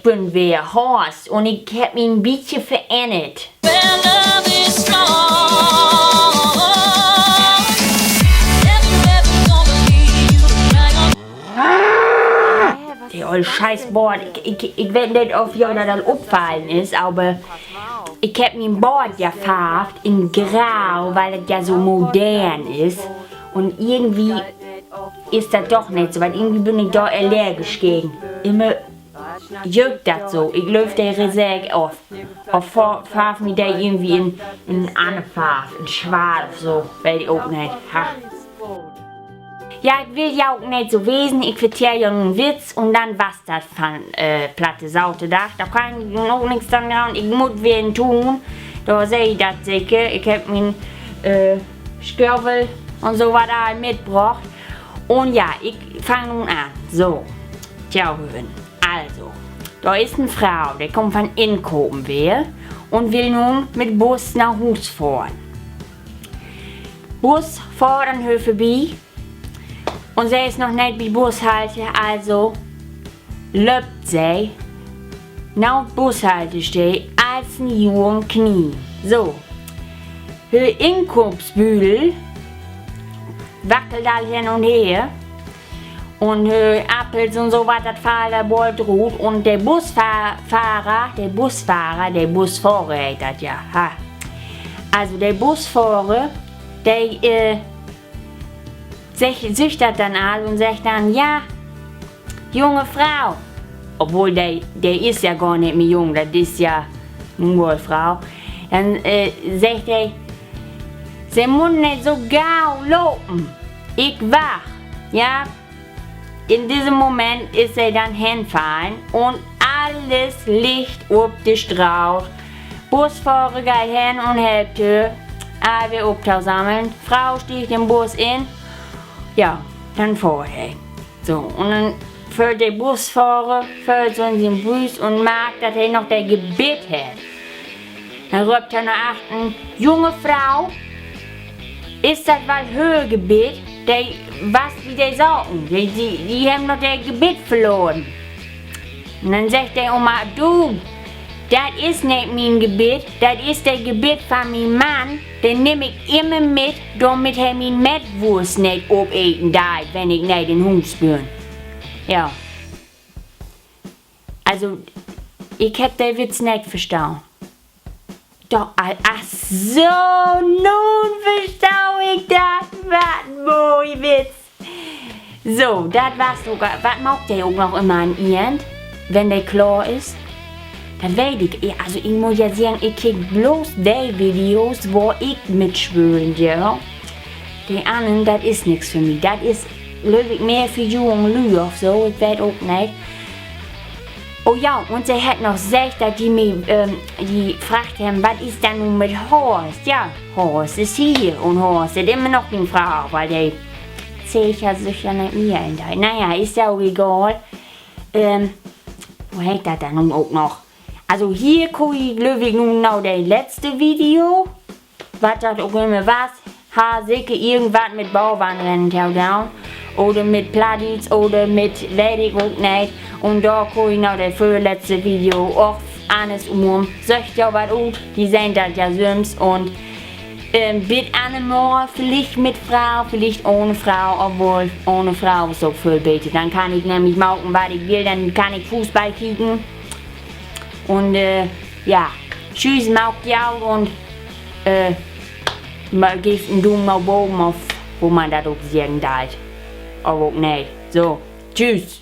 ich bin wer, Horst, und ich hab mich ein bisschen verändert. Der olle Scheißbord, ich weiß nicht, ob ihr das aufgefallen ist, aber ich hab mein Bord ja gefärbt in Grau, weil es ja so modern ist. Und irgendwie ist das doch nicht so, weil irgendwie bin ich da allergisch gegen. Immer juckt das so. Ich löse die Reserve auf. Auf farb mich da irgendwie in eine andere Farbe, in schwarz, so, weiß ich auch nicht. Ha. Ja, ich will ja auch nicht so wesen, ich erzähle ja einen Witz und dann was das von platte Saute da. Da kann ich noch nichts dran machen, ich muss wen tun. Da sehe ich das sicher. Ich habe meinen Skörvel und so was da mitgebracht. Und ja, ich fange nun an. So, tja, also, da ist eine Frau, die kommt von Inkopenwehr und will nun mit Bus nach Hus fahren. Bus fährt an Höfeby. Und sie ist noch nicht bei Bushalte, also löbt sie nach Bushaltestelle als ein jungen Knie. So, der Inkopsbügel wackelt all hin und her und Appels und so was, das Fahrrad der Bolt ruht und der Busfahrer, der Busfahrer hat das ja. Ha. Also der Busfahrer, der sich das dann an und sagt dann, ja, junge Frau, obwohl der ist ja gar nicht mehr jung, das ist ja nur eine Frau, dann sagt er, sie muss nicht so gau lopen, ich wach, ja, in diesem Moment ist er dann hinfallen und alles Licht auf die Straße, Busfahrer geht hin und hält alle aufsammeln, Frau stieg den Bus in. Ja, dann fährt er. So, und dann fährt der Busfahrer, fährt so in den Bus und merkt, dass er noch der Gebet hat. Dann ruft er nach achten, junge Frau, ist das was Höhegebet? Was wie die sagen? Die haben noch der Gebet verloren. Und dann sagt der Oma, du, das ist nicht mein Gebet, das ist der Gebet von meinem Mann, den nehme ich immer mit, damit er mein Mettwurst nicht aufeten darf, wenn ich nicht in Hus bin. Ja. Also, ich hab den Witz nicht verstanden. Doch, ach so, nun verstau ich das, was ein Witz. So, das war's sogar, was mag der auch noch immer an ihren, wenn der klar ist? Dann weiß ich, also ich muss ja sagen, ich krieg bloß die Videos, wo ich mitschwören, ja. Die anderen, das ist nichts für mich. Das ist, glaube ich, mehr für junge Leute, so, ich weiß auch nicht. Oh ja, und sie hat noch gesagt, dass die mich, die fragt haben, was ist denn nun mit Horst? Ja, Horst ist hier und Horst ist immer noch eine Frau, weil der zählt ja sicher nicht mehr in der. Naja, ist ja auch egal. Wo hält das dann nun auch noch? Also hier gucke ich, glaube ich, nun noch das letzte Video. Was das auch immer was. Sicher irgendwas mit Bauwahnrennen down. Oder mit Plattis oder mit weiß ich auch nicht. Und da gucke ich noch das vorletzte Video. Auch alles sagt ja was gut. Die sehen das ja sonst. Und bitte einmal, vielleicht mit Frau, vielleicht ohne Frau. Obwohl ohne Frau ist so viel bitte. Dann kann ich nämlich machen, was ich will. Dann kann ich Fußball kicken. Und ja, tschüss, macht ja und gebt einen Daumen nach oben auf, wo man das auch sagen darf. Aber auch nicht. So, tschüss.